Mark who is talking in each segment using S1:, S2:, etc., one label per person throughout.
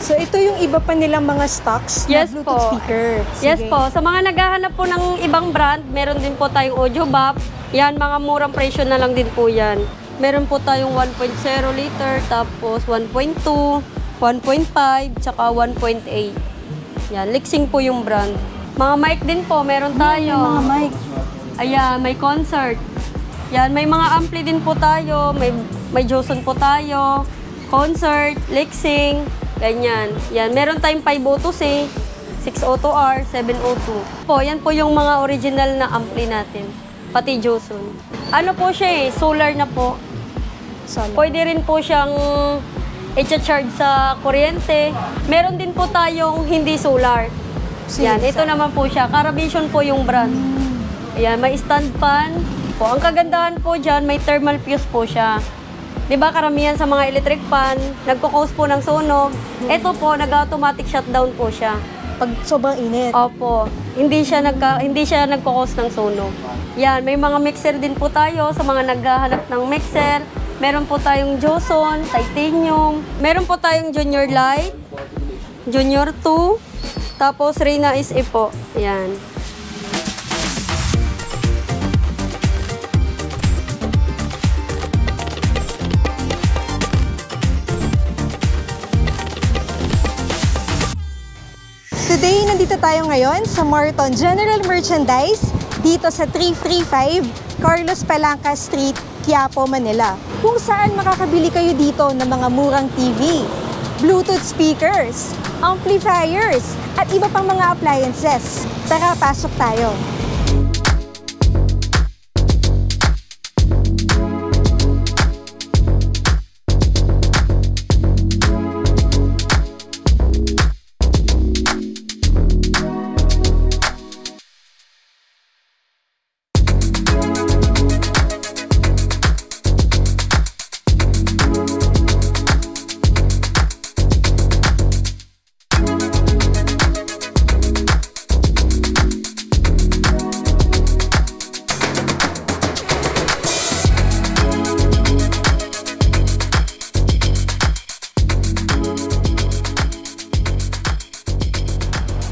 S1: So ito yung iba pa nilang mga stocks na
S2: Yes
S1: Bluetooth
S2: po.
S1: speaker.
S2: Yes
S1: Sige.
S2: po. Sa mga naghahanap po ng ibang brand, meron din po tayong audio buff. Yan, mga murang presyo na lang din po yan. Meron po tayong 1.0 liter, tapos 1.2, 1.5, tsaka 1.8. Yan, Lexing po yung brand. Mga mic din po, meron tayo.
S1: Mga mic.
S2: Ayan, may concert. Yan, may mga ampli din po tayo. May Joson po tayo. Concert, Lexing, ganyan. Yan, meron tayong 502C, 602R, 702. Po, yan po yung mga original na ampli natin. Pati Joson. Ano po siya solar na po.
S1: Solar.
S2: Pwede rin po siyang i-charge sa kuryente. Meron din po tayong hindi solar. Yan, ito naman po siya. Caravision po yung brand. Ayan, may stand fan po. Ang kagandahan po dyan, may thermal fuse po siya. Diba karamihan sa mga electric fan, nagko-cause po ng sunog. Ito po, nag-automatic shutdown po siya.
S1: Pag sobrang init.
S2: Opo, hindi siya nagko-cause ng sunog. Yan, may mga mixer din po tayo sa mga naghahanap ng mixer. Meron po tayong Joson, Titanium. Meron po tayong Junior Light, Junior 2, tapos Reyna SE po. Yan.
S1: Today, nandito tayo ngayon sa Morton General Merchandise dito sa 335 Carlos Palanca Street, Quiapo, Manila. Kung saan makakabili kayo dito ng mga murang TV, Bluetooth speakers, amplifiers, at iba pang mga appliances. Tara, pasok tayo.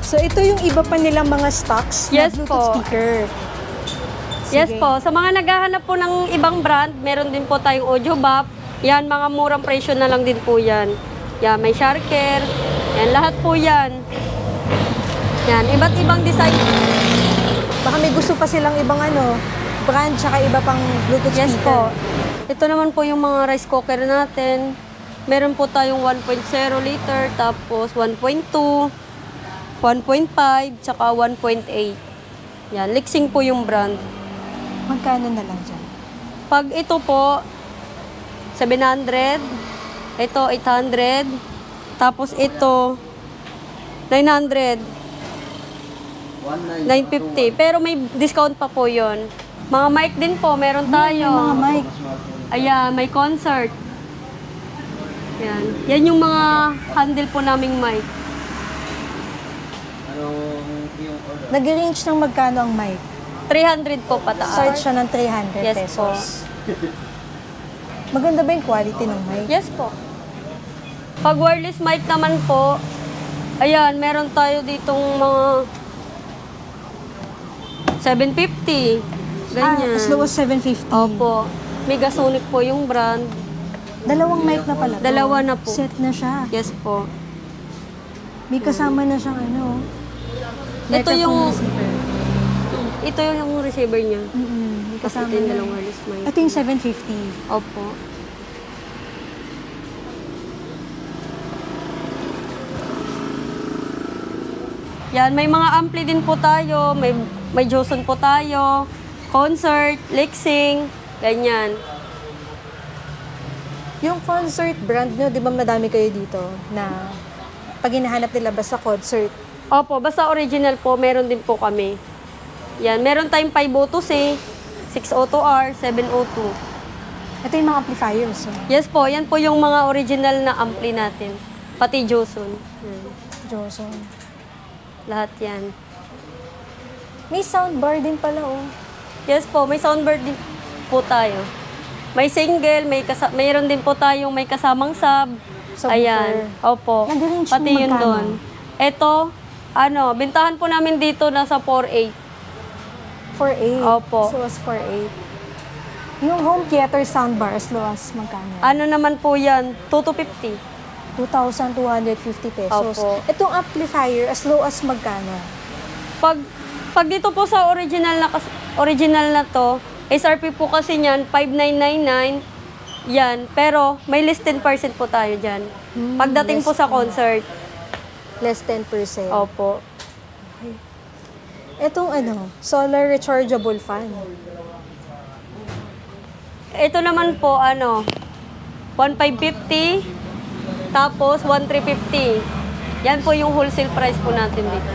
S1: So ito yung iba pa nilang mga stocks na
S2: Yes
S1: Bluetooth
S2: po.
S1: speaker.
S2: Yes
S1: Sige.
S2: po. Sa mga naghahanap po ng ibang brand, meron din po tayong audio buff. Yan, mga murang presyo na lang din po yan. Yan, may Sharker. Yan, lahat po yan. Yan, iba't ibang design.
S1: Baka may gusto pa silang ibang brand tsaka iba pang Bluetooth
S2: Yes
S1: speaker.
S2: po. Ito naman po yung mga rice cooker natin. Meron po tayong 1.0 liter, tapos 1.2, 1.5, tsaka 1.8. Yan, Lexing po yung brand.
S1: Magkano na lang dyan?
S2: Pag ito po, 700. Ito, 800. Tapos ito, 900. 950. Pero may discount pa po yon. Mga mic din po, meron tayo.
S1: Mga mic.
S2: Ayan, may concert. Yan. Yan yung mga handle po naming mic.
S1: Nag-range ng magkano ang mic?
S2: 300 po pataas.
S1: Start siya ng 300
S2: Yes
S1: pesos. Maganda ba yung quality ng mic?
S2: Yes po. Pag wireless mic naman po, ayan, meron tayo ditong mga 750. Ganyan.
S1: As low as 750.
S2: Opo. Megasonic po yung brand.
S1: Dalawang mic na pala.
S2: Dalawa na po.
S1: Set na siya.
S2: Yes po.
S1: May kasama na siyang
S2: Ito yung
S1: receiver.
S2: ito yung receiver niya.
S1: May
S2: Kasi
S1: kasama
S2: ito yung
S1: na.
S2: dalawang wireless mic.
S1: Ito yung 750.
S2: Opo. Yan, may mga ampli din po tayo, may Joson po tayo, concert, Lexing, ganyan.
S1: Yung concert brand nyo, di ba madami kayo dito na pag hinahanap nila basta concert?
S2: Opo, basta original po, meron din po kami. Yan, meron tayong 502C, 602R, 702.
S1: Ito yung mga amplifiers.
S2: Yes po, yan po yung mga original na ampli natin. Pati Joson. Yan.
S1: Joson.
S2: Lahat yan.
S1: May soundbar din pala,
S2: Yes po, may soundbar din po tayo. May single, mayroon din po tayong may kasamang sub. Ayan, opo.
S1: Nag-range
S2: Pati
S1: mo
S2: yun
S1: magkano?
S2: doon. Ito, bintahan po namin dito nasa 4.8.
S1: 4.8.
S2: Opo.
S1: So, as 4.8. Yung home theater soundbar, as low as magkano?
S2: Ano naman po yan? 2,250.
S1: 2,250 pesos.
S2: Opo.
S1: Itong amplifier, as low as magkano?
S2: Pag dito po sa original na to, SRP po kasi niyan 5,999. Yan, pero may less 10% po tayo diyan. Pagdating po sa concert.
S1: Less 10%.
S2: Opo.
S1: Itong solar rechargeable fan.
S2: Ito naman po 1,550 tapos 1,350. Yan po yung wholesale price po natin dito.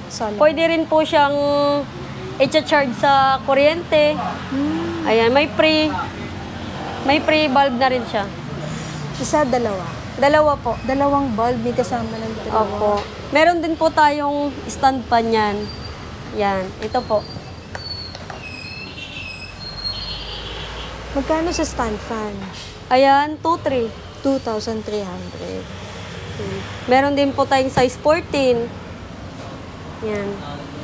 S1: Solar.
S2: Pwede rin po siyang i-charge sa kuryente. Ayan, may free bulb na rin siya.
S1: Isa, dalawa.
S2: Dalawa po.
S1: Dalawang bulb, may kasama ng dalawa.
S2: Opo. Meron din po tayong stand pan yan. Yan, ito po.
S1: Magkano sa stand fan?
S2: Ayan, 2,300.
S1: 2,300.
S2: Meron din po tayong size 14. Yan.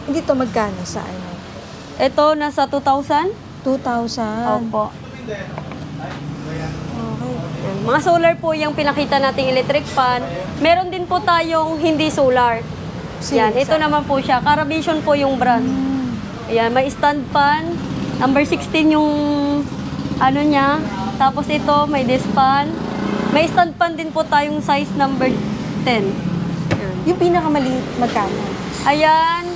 S1: Hindi to magkano sa
S2: Ito, nasa 2,000.
S1: 2,000.
S2: Opo.
S1: Okay.
S2: Yan. Mga solar po yung pinakita nating electric fan. Meron din po tayong hindi solar. Yan, ito naman po siya. Caravision po yung brand. Ayan, may stand fan. Number 16 yung niya. Tapos ito, may desk fan. May stand fan din po tayong size number 10. Yan.
S1: Yung pinakamaliit, magkano?
S2: Ayan,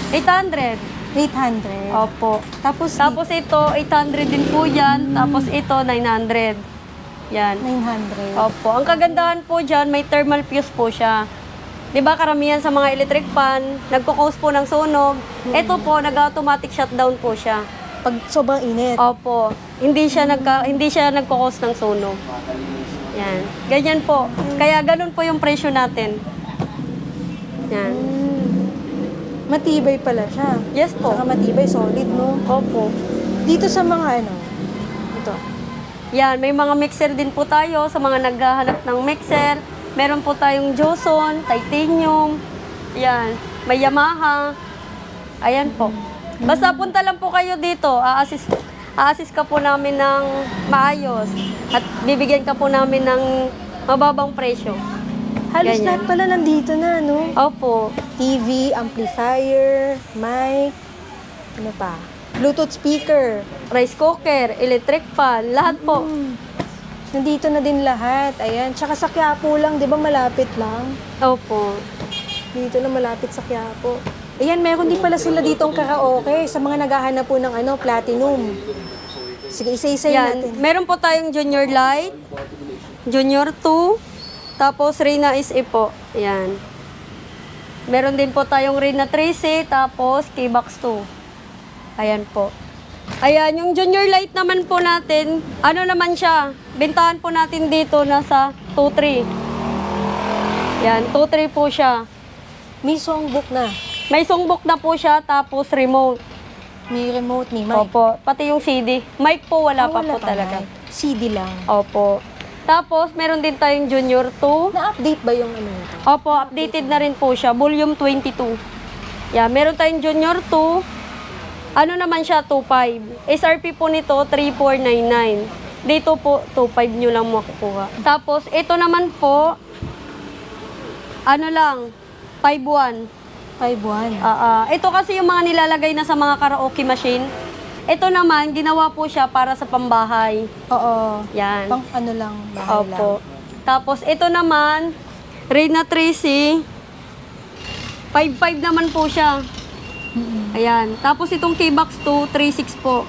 S2: 800.
S1: 800.
S2: Opo.
S1: Tapos
S2: Ito, 800 din po yan. Tapos ito, 900. Yan.
S1: 900.
S2: Opo. Ang kagandahan po dyan, may thermal fuse po siya. Di ba karamihan sa mga electric fan, nagko-cause po ng sunog. Ito po, nag-automatic shutdown po siya.
S1: Pag sobrang init.
S2: Opo. Hindi siya nagko-cause ng sunog. Yan. Ganyan po. Kaya ganun po yung presyo natin. Yan.
S1: Matibay pala siya.
S2: Yes po.
S1: Saka matibay, solid, no?
S2: Opo.
S1: Dito sa mga ito.
S2: Yan, may mga mixer din po tayo sa mga naghahanap ng mixer. Meron po tayong Joson, Titanium. Yan, may Yamaha. Ayan po. Basta punta lang po kayo dito. A-assist ka po namin ng maayos. At bibigyan ka po namin ng mababang presyo.
S1: Halos
S2: Ganyan.
S1: lahat pala nandito na, no?
S2: Opo.
S1: TV, amplifier, mic, ano pa? Bluetooth speaker.
S2: Rice cooker, electric fan, lahat po.
S1: Nandito na din lahat. Ayan. Tsaka sa Quiapo lang, di ba malapit lang?
S2: Opo.
S1: Dito na malapit sa Quiapo. Ayan, meron din pala sila ditong karaoke sa mga naghahanap po ng platinum. Sige, isa-isa natin.
S2: Yan, meron po tayong Junior Light, Junior 2, tapos Reyna SE po. Yan. Meron din po tayong Reyna 3C, tapos K-Box 2. Ayan po. Ayan, yung Junior Light naman po natin, naman siya, bintahan po natin dito nasa 2.3. Yan, 2.3 po siya.
S1: May songbook na.
S2: May songbook na po siya, tapos remote.
S1: May remote, may mic.
S2: Opo, pati yung CD. Mic po, wala pa
S1: Wala
S2: po
S1: pa
S2: talaga.
S1: mic. CD lang.
S2: Opo. Tapos, meron din tayong Junior 2.
S1: Na-update ba yung nito?
S2: Opo, updated na rin po siya. Volume 22. Yeah, meron tayong Junior 2. Naman siya, 2.5. SRP po nito, 3,499. Dito po, 2.5 nyo lang makukuha. Tapos, ito naman po, 5.1.
S1: 5.1.
S2: Ito kasi yung mga nilalagay na sa mga karaoke machine. Ito naman, ginawa po siya para sa pambahay.
S1: Oo.
S2: Yan.
S1: Pang lang, bahay lang.
S2: Opo. Tapos ito naman, Reyna 3C. 5.5 naman po siya. Ayan. Tapos itong K-Box 2, 3.6 po.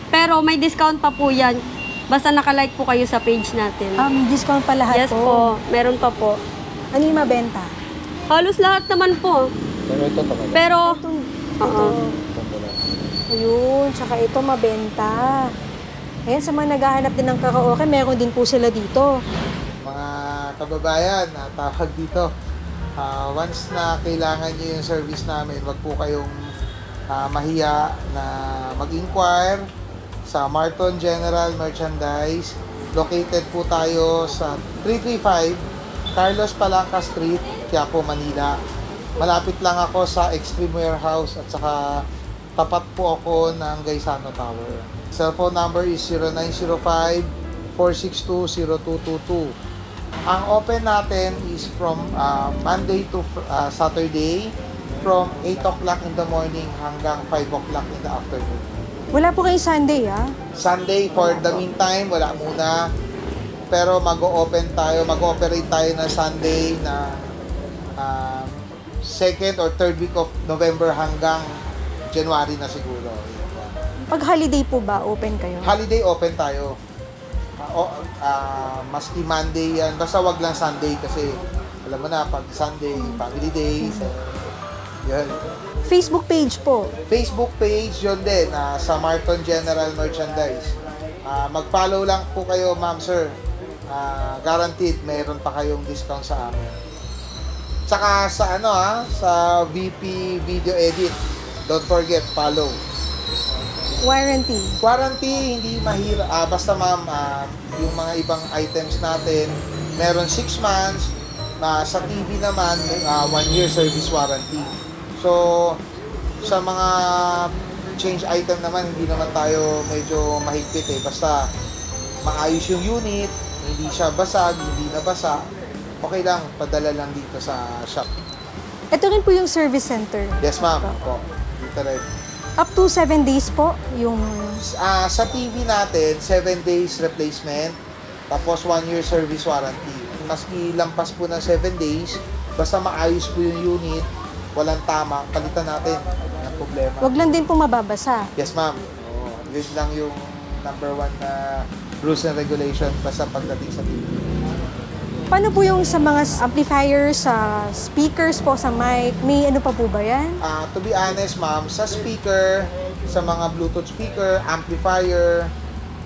S2: Pero may discount pa po yan. Basta nakalike po kayo sa page natin.
S1: Discount pa lahat
S2: Yes po. Meron pa po.
S1: Ano yung mabenta?
S2: Halos lahat naman po.
S3: Pero ito talaga.
S2: Pero,
S1: Ito. Ayun, tsaka ito mabenta. Ayan, sa mga naghahanap din ng karaoke, meron din po sila dito.
S3: Mga kababayan, tawag dito. Once na kailangan nyo yung service namin, wag po kayong mahiya na mag-inquire sa Marton General Merchandise. Located po tayo sa 335 Carlos Palanca Street, Quiapo, Manila. Malapit lang ako sa Extreme Warehouse at saka tapat po ako ng Gaisano Tower. Cellphone number is 0905-462-0222. Ang open natin is from Monday to Saturday from 8 o'clock in the morning hanggang 5 o'clock in the afternoon.
S1: Wala po kayong Sunday, ah?
S3: Sunday, for the meantime, wala muna. Pero mag-ooperate tayo ng Sunday na second or third week of November hanggang January na siguro.
S1: Pag holiday po ba, open kayo?
S3: Holiday, open tayo. Maski Monday yan, basta wag lang Sunday kasi alam mo na, pag Sunday, family days, yun.
S1: Facebook page po.
S3: Facebook page, yun din, sa Marton General Merchandise. Mag-follow lang po kayo, ma'am, sir. Guaranteed, mayroon pa kayong discount sa amin. Tsaka sa sa VP Video Edit, don't forget, follow. Warranty, hindi mahirap. Basta ma'am, yung mga ibang items natin, meron 6 months. Sa TV naman, 1 year service warranty. So, sa mga change item naman, hindi naman tayo medyo mahigpit eh. Basta maayos yung unit, hindi siya basag, hindi nabasa, okay lang, padala lang dito sa shop.
S1: Ito rin po yung service center.
S3: Yes ma'am, po. Dito rin.
S1: Up to 7 days po yung...
S3: Sa TV natin, 7 days replacement, tapos 1 year service warranty. Maski lampas po ng 7 days, basta maayos po yung unit, walang tama, palitan natin ng problema.
S1: Wag lang din po mababasa.
S3: Yes, ma'am. Yun lang yung number 1 na rules and regulation basta pagdating sa TV.
S1: Paano po yung sa mga amplifiers, sa speakers po, sa mic? May ano pa po ba yan?
S3: To be honest, ma'am, sa speaker, sa mga Bluetooth speaker, amplifier,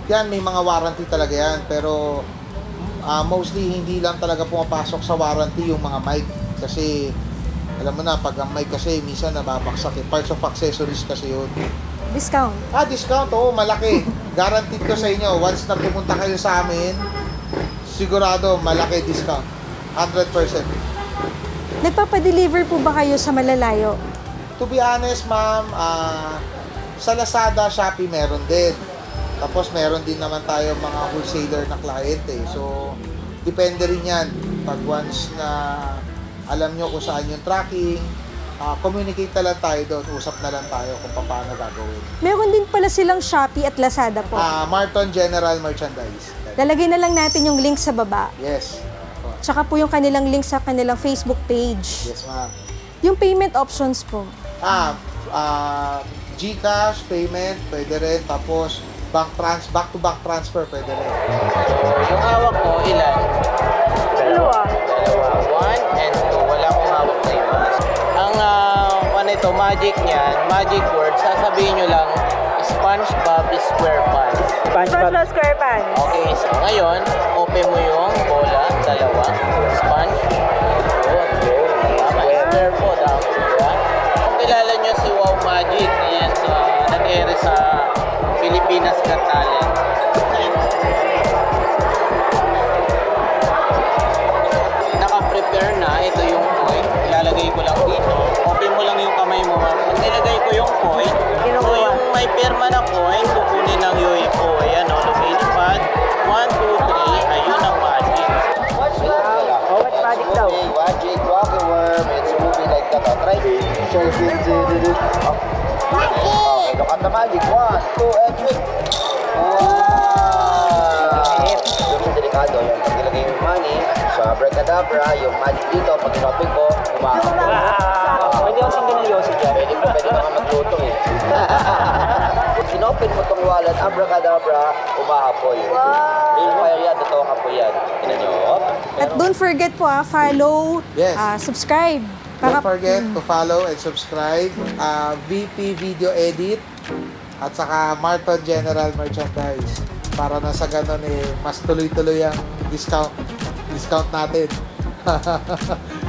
S3: yan, may mga warranty talaga yan. Pero mostly hindi lang talaga pumapasok sa warranty yung mga mic. Kasi alam mo na, pag ang mic kasi, minsan nababaksak eh. Parts of accessories kasi yun.
S1: Discount?
S3: Discount, oo, malaki. Guaranteed ko sa inyo, once na pumunta kayo sa amin, sigurado, malaki discount. 100%.
S1: Nagpapadeliver po ba kayo sa malalayo?
S3: To be honest, ma'am, sa Lazada, Shopee, meron din. Tapos, meron din naman tayo mga wholesaler na client eh. So, depende rin yan. Pag once na alam nyo kung saan yung tracking, communicate na lang tayo doon, usap na lang tayo kung paano gagawin.
S1: Meron din pala silang Shopee at Lazada po.
S3: Marton General Merchandise.
S1: Lalagay na lang natin yung link sa baba.
S3: Yes.
S1: Tsaka po yung kanilang link sa kanilang Facebook page.
S3: Yes, ma'am.
S1: Yung payment options po.
S3: GCash, payment, pwede rin. Tapos, back-to-back transfer, pwede rin.
S4: Yung hawak ko, ilan?
S1: Dalawa.
S4: 1 and 2. Wala akong hawak na iba. Ang ito, magic niyan, magic word, sasabihin nyo lang, SpongeBob SquarePants.
S1: SpongeBob SquarePants.
S4: Okay, so ngayon, open mo yung bola, dalawa, sponge, tama, square po, tama. Kung kilala nyo si Wow Magic, ayan, nag-ere sa Pilipinas Got Talent. Naka-prepare na, ito yung coin, ilalagay ko lang dito. Open mo lang yung kamay mo, ma'am. Pag nilagay ko yung coin, so yung may pirma na coin, kukunin ng UFO. Ayan, lumilipad. 1, 2, 3, ayun ang magic.
S5: What's magic daw? Magic, rocket worm, it's moving like that. Try it. Okay, look at the magic. 1, 2, and 3. Wow! Yung delikado, yung pag nilagay yung money, sa abracadabra, yung magic dito, pag inopin ko, kumakapo.
S4: Pwede ako siyang ginalyoso dyan.
S5: Pwede naman magluto eh. Sinopin mo tong wallet, abracadabra, umahapoy. Real fire yan, totoo ka po yan. Tinan nyo.
S1: At don't forget po follow,
S3: Yes.
S1: subscribe.
S3: Don't forget to follow and subscribe. VP Video Edit at saka Marton General Merchandise. Para na sa ganun mas tuloy-tuloy ang discount natin.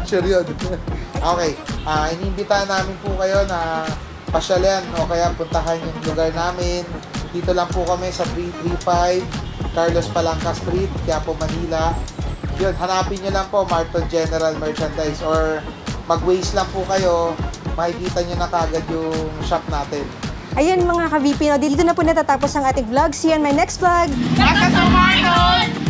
S3: Sure yun. Okay. Iniimbitahan namin po kayo na pasyalan o kaya puntahan yung lugar namin. Dito lang po kami sa 335 Carlos Palanca Street, Quiapo, Manila. Yun, hanapin nyo lang po Marton General Merchandise or mag-waste lang po kayo, makikita nyo na kagad yung shop natin.
S1: Ayun mga ka-VP, no, dito na po natatapos ang ating vlog. See you on my next vlog!
S6: Baka sa Marton!